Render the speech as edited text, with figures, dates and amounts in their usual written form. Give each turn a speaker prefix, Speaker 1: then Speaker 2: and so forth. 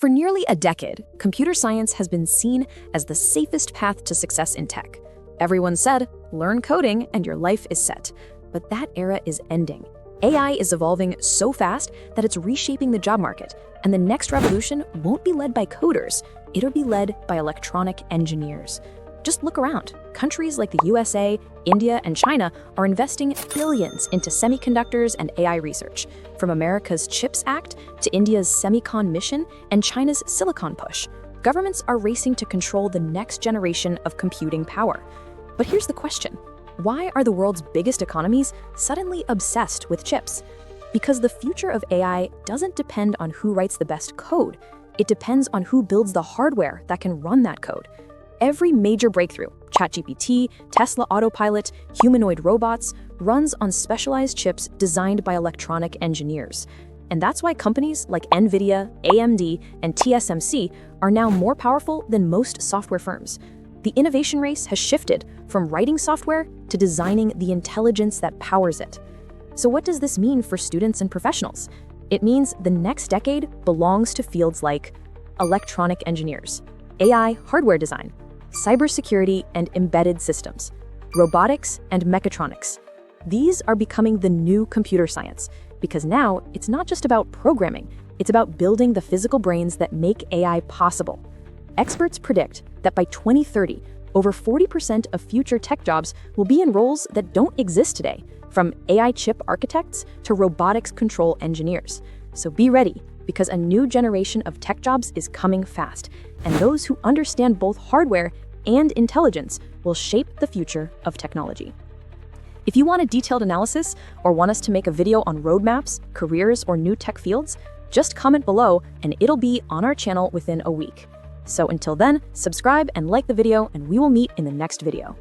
Speaker 1: For nearly a decade, computer science has been seen as the safest path to success in tech. Everyone said, learn coding and your life is set. But that era is ending. AI is evolving so fast that it's reshaping the job market, and the next revolution won't be led by coders, it'll be led by electronic engineers. Just look around. Countries like the USA, India, and China are investing billions into semiconductors and AI research, from America's CHIPS Act to India's Semicon mission and China's Silicon push. Governments are racing to control the next generation of computing power. But here's the question. Why are the world's biggest economies suddenly obsessed with chips? Because the future of AI doesn't depend on who writes the best code. It depends on who builds the hardware that can run that code. Every major breakthrough, ChatGPT, Tesla Autopilot, humanoid robots, runs on specialized chips designed by electronic engineers. And that's why companies like NVIDIA, AMD, and TSMC are now more powerful than most software firms. The innovation race has shifted from writing software to designing the intelligence that powers it. So what does this mean for students and professionals? It means the next decade belongs to fields like electronic engineers, AI hardware design, cybersecurity and embedded systems, robotics and mechatronics. These are becoming the new computer science, because now it's not just about programming, it's about building the physical brains that make AI possible. Experts predict that by 2030, over 40% of future tech jobs will be in roles that don't exist today, from AI chip architects to robotics control engineers. So be ready, because a new generation of tech jobs is coming fast, and those who understand both hardware and intelligence will shape the future of technology. If you want a detailed analysis or want us to make a video on roadmaps, careers, or new tech fields, just comment below and it'll be on our channel within a week. So until then, subscribe and like the video, and we will meet in the next video.